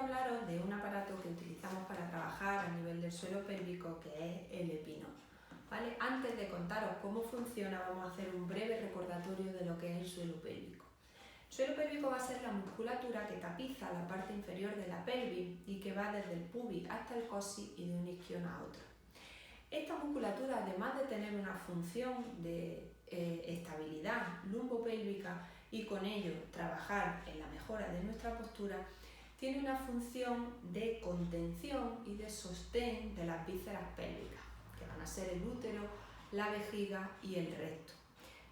hablaros de un aparato que utilizamos para trabajar a nivel del suelo pélvico, que es el epinó. ¿Vale? Antes de contaros cómo funciona, vamos a hacer un breve recordatorio de lo que es el suelo pélvico. El suelo pélvico va a ser la musculatura que tapiza la parte inferior de la pelvis y que va desde el pubis hasta el coxis y de una isquion a otra. Esta musculatura, además de tener una función de estabilidad lumbopélvica y con ello trabajar en la mejora de nuestra postura, tiene una función de contención y de sostén de las vísceras pélvicas, que van a ser el útero, la vejiga y el recto.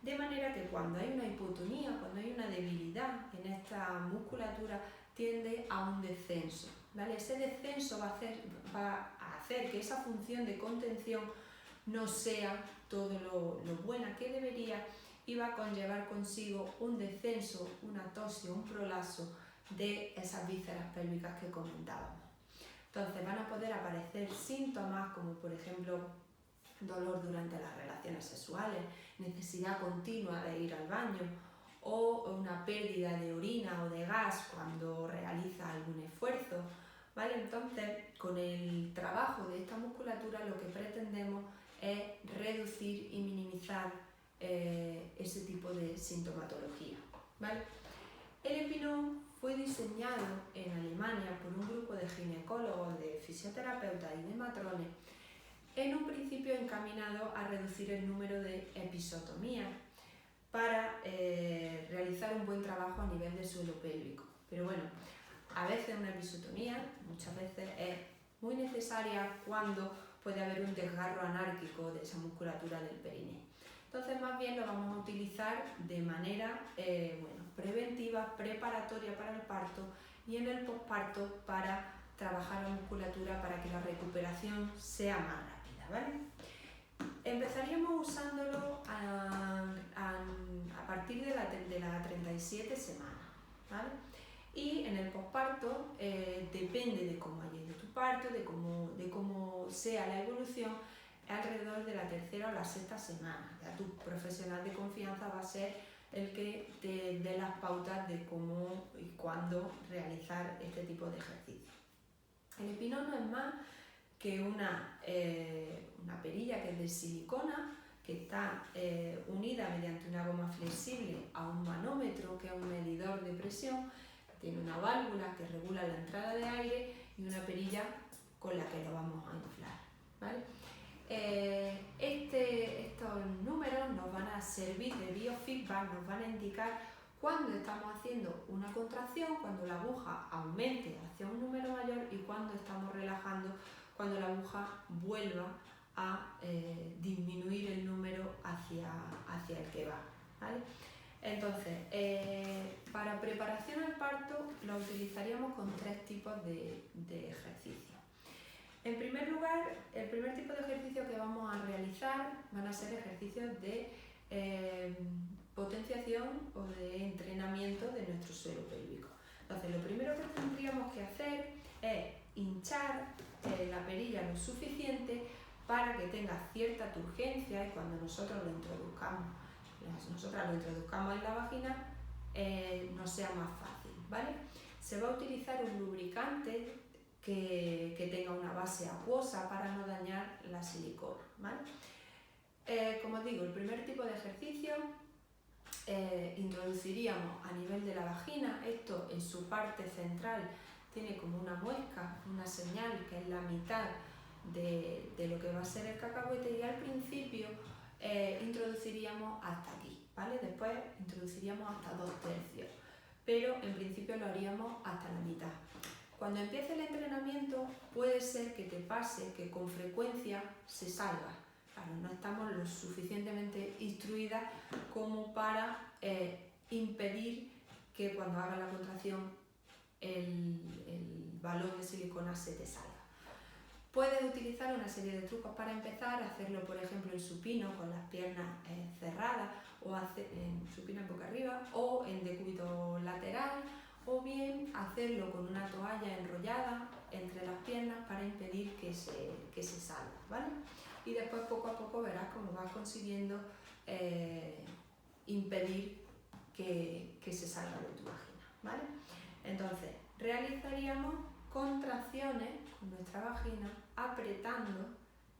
De manera que cuando hay una hipotonía, cuando hay una debilidad en esta musculatura, tiende a un descenso, ¿vale? Ese descenso va a hacer que esa función de contención no sea todo lo buena que debería y va a conllevar consigo un descenso, una tosia, un prolapso de esas vísceras pélvicas que comentábamos. Entonces van a poder aparecer síntomas como por ejemplo dolor durante las relaciones sexuales, necesidad continua de ir al baño o una pérdida de orina o de gas cuando realiza algún esfuerzo, ¿vale? Entonces, con el trabajo de esta musculatura lo que pretendemos es reducir y minimizar ese tipo de sintomatología, ¿vale? El epinó fue diseñado en Alemania por un grupo de ginecólogos, de fisioterapeutas y de matrones, en un principio encaminado a reducir el número de episotomías para realizar un buen trabajo a nivel del suelo pélvico. Pero bueno, a veces una episotomía, muchas veces es muy necesaria cuando puede haber un desgarro anárquico de esa musculatura del perineo. Entonces más bien lo vamos a utilizar de manera preventiva, preparatoria para el parto y en el posparto para trabajar la musculatura para que la recuperación sea más rápida, ¿vale? Empezaríamos usándolo a partir de la 37 semana, ¿vale? Y en el posparto depende de cómo haya ido tu parto, de cómo sea la evolución, alrededor de la tercera o la sexta semana. Ya tu profesional de confianza va a ser el que te dé las pautas de cómo y cuándo realizar este tipo de ejercicio. El epinó no es más que una perilla que es de silicona, que está unida mediante una goma flexible a un manómetro, que es un medidor de presión, tiene una válvula que regula la entrada de aire y una perilla con la que lo vamos a inflar, ¿vale? Estos números nos van a servir de biofeedback, nos van a indicar cuando estamos haciendo una contracción, cuando la aguja aumente hacia un número mayor y cuando estamos relajando, cuando la aguja vuelva a disminuir el número hacia el que va, ¿vale? Entonces, para preparación al parto lo utilizaríamos con tres tipos de ejercicios. En primer lugar, el primer tipo de ejercicio que vamos a realizar van a ser ejercicios de potenciación o de entrenamiento de nuestro suelo pélvico. Entonces, lo primero que tendríamos que hacer es hinchar la perilla lo suficiente para que tenga cierta turgencia y cuando nosotras lo introduzcamos en la vagina nos sea más fácil, ¿vale? Se va a utilizar un lubricante que tenga una base acuosa para no dañar la silicona, ¿vale? Como os digo, el primer tipo de ejercicio introduciríamos a nivel de la vagina. Esto en su parte central tiene como una muesca, una señal que es la mitad de lo que va a ser el cacahuete y al principio introduciríamos hasta aquí, ¿vale? Después introduciríamos hasta 2/3, pero en principio lo haríamos hasta la mitad. Cuando empiece el entrenamiento puede ser que te pase que con frecuencia se salga. Claro, no estamos lo suficientemente instruidas como para impedir que cuando haga la contracción el balón de silicona se te salga. Puedes utilizar una serie de trucos para empezar, hacerlo por ejemplo en supino con las piernas cerradas o en supino en boca arriba o en decúbito lateral, o bien hacerlo con una toalla enrollada entre las piernas para impedir que se salga, ¿vale? Y después poco a poco verás cómo vas consiguiendo impedir que se salga de tu vagina, ¿vale? Entonces realizaríamos contracciones con nuestra vagina, apretando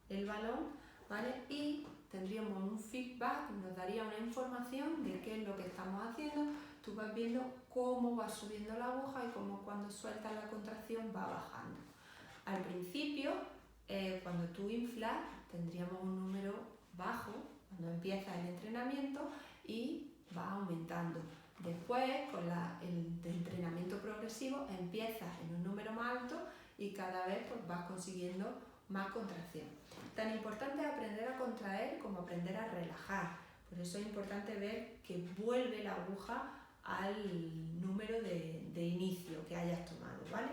el balón, ¿vale? Y tendríamos un feedback, nos daría una información de qué es lo que estamos haciendo. Tú vas viendo cómo va subiendo la aguja y cómo cuando sueltas la contracción va bajando. Al principio, cuando tú inflas, tendríamos un número bajo cuando empieza el entrenamiento y va aumentando. Después, con el entrenamiento progresivo, empiezas en un número más alto y cada vez pues, vas consiguiendo más contracción. Tan importante es aprender a contraer como aprender a relajar. Por eso es importante ver que vuelve la aguja al número de inicio que hayas tomado, ¿vale?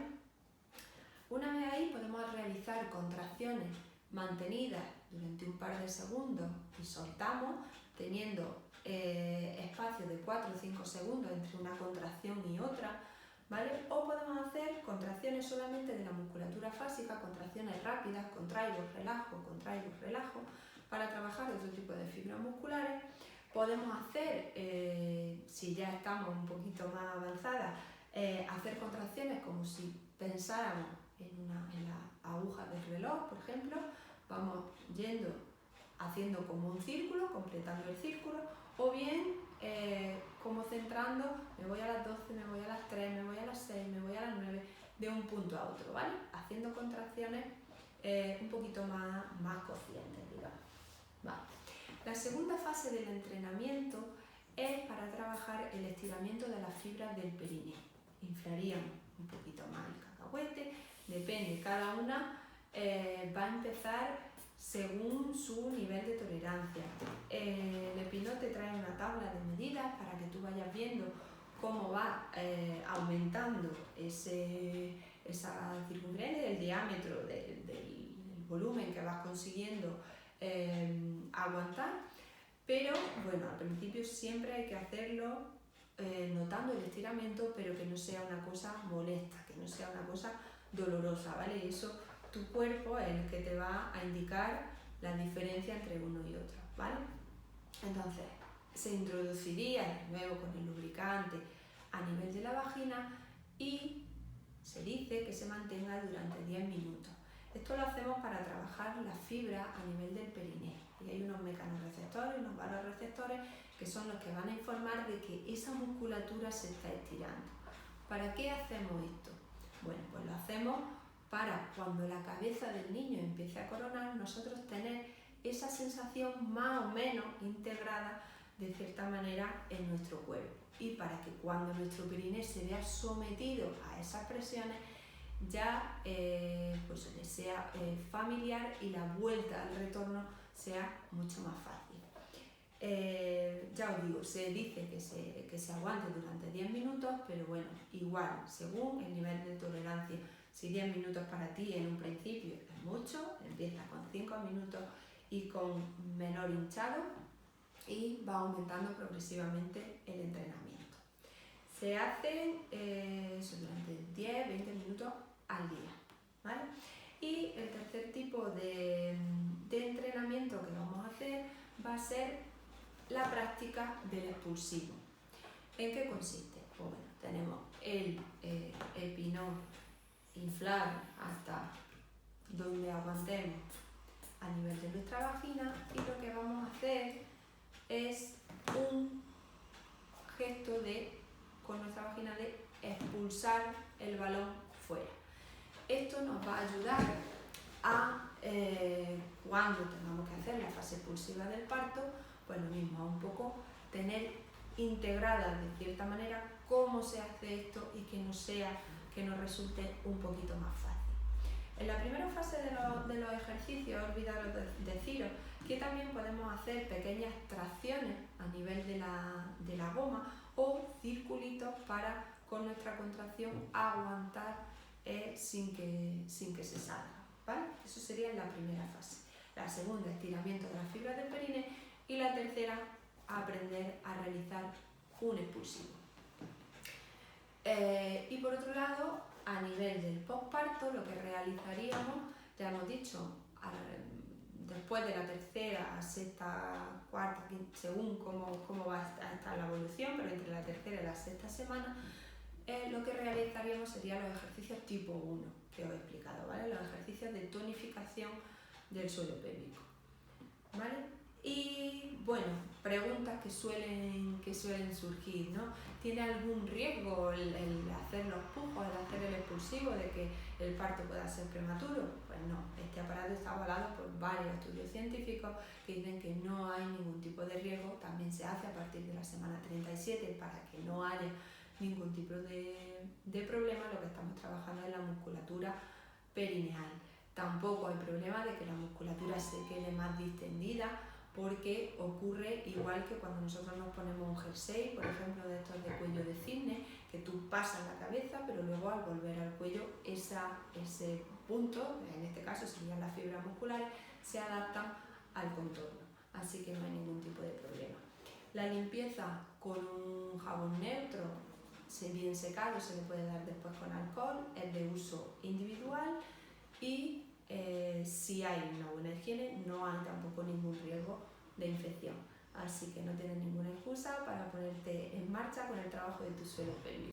Una vez ahí podemos realizar contracciones mantenidas durante un par de segundos y soltamos, teniendo espacio de 4 o 5 segundos entre una contracción y otra, ¿vale? O podemos hacer contracciones solamente de la musculatura fásica, contracciones rápidas, contraigo, relajo, para trabajar otro tipo de fibras musculares. Podemos hacer, si ya estamos un poquito más avanzadas, hacer contracciones como si pensáramos en la aguja del reloj, por ejemplo. Vamos yendo, haciendo como un círculo, completando el círculo, o bien como centrando, me voy a las 12, me voy a las 3, me voy a las 6, me voy a las 9, de un punto a otro, ¿vale? Haciendo contracciones un poquito más conscientes, digamos. Vale. La segunda fase del entrenamiento es para trabajar el estiramiento de las fibras del perineo. Inflaríamos un poquito más el cacahuete, depende, cada una va a empezar según su nivel de tolerancia. El Epinot te trae una tabla de medidas para que tú vayas viendo cómo va aumentando esa circunferencia, el diámetro del volumen que vas consiguiendo aguantar, pero bueno, al principio siempre hay que hacerlo notando el estiramiento, pero que no sea una cosa molesta, que no sea una cosa dolorosa, ¿vale? Y eso tu cuerpo es el que te va a indicar la diferencia entre uno y otro, ¿vale? Entonces, se introduciría de nuevo con el lubricante a nivel de la vagina y se dice que se mantenga durante 10 minutos. Esto lo hacemos para trabajar la fibra a nivel del perineo. Y hay unos mecanorreceptores, unos vasoreceptores que son los que van a informar de que esa musculatura se está estirando. ¿Para qué hacemos esto? Bueno, pues lo hacemos para cuando la cabeza del niño empiece a coronar, nosotros tener esa sensación más o menos integrada de cierta manera en nuestro cuerpo. Y para que cuando nuestro perineo se vea sometido a esas presiones, ya pues le sea familiar y la vuelta al retorno sea mucho más fácil. Ya os digo, se dice que se aguante durante 10 minutos, pero bueno, igual, según el nivel de tolerancia. Si 10 minutos para ti en un principio es mucho, empieza con 5 minutos y con menor hinchado y va aumentando progresivamente el entrenamiento. Se hace durante 10-20 minutos al día, ¿vale? Y el tercer tipo de entrenamiento que vamos a hacer va a ser la práctica del expulsivo. ¿En qué consiste? Pues bueno, tenemos el Epinot inflar hasta donde aguantemos a nivel de nuestra vagina y lo que vamos a hacer es un gesto con nuestra vagina de expulsar el balón fuera. Esto nos va a ayudar a cuando tengamos que hacer la fase expulsiva del parto, pues lo mismo, a un poco tener integrada de cierta manera cómo se hace esto y que nos resulte un poquito más fácil. En la primera fase de los ejercicios, olvidaros deciros que también podemos hacer pequeñas tracciones a nivel de la goma o circulitos para con nuestra contracción aguantar sin que se salga, ¿vale? Eso sería la primera fase. La segunda, estiramiento de las fibras del perineo, y la tercera, aprender a realizar un expulsivo. Y por otro lado, a nivel del posparto, lo que realizaríamos, ya hemos dicho, después de la tercera, sexta, cuarta, quinta, según cómo va a estar la evolución, pero entre la tercera y la sexta semana, lo que realizaríamos serían los ejercicios tipo 1 que os he explicado, ¿vale? Los ejercicios de tonificación del suelo pélvico, ¿vale? Y bueno, preguntas que suelen surgir, ¿no? ¿Tiene algún riesgo el hacer los pujos, el hacer el expulsivo de que el parto pueda ser prematuro? Pues no, este aparato está avalado por varios estudios científicos que dicen que no hay ningún tipo de riesgo. También se hace a partir de la semana 37 para que no haya ningún tipo de problema. Lo que estamos trabajando es la musculatura perineal. Tampoco hay problema de que la musculatura se quede más distendida, porque ocurre igual que cuando nosotros nos ponemos un jersey, por ejemplo, de estos de cuello de cisne, que tú pasas la cabeza, pero luego al volver al cuello ese punto, en este caso serían las fibras musculares, se adaptan al contorno, así que no hay ningún tipo de problema. La limpieza con un jabón neutro, bien secado, se le puede dar después con alcohol, es de uso individual y si hay una buena higiene no hay tampoco ningún riesgo de infección, así que no tienes ninguna excusa para ponerte en marcha con el trabajo de tu suelo pélvico.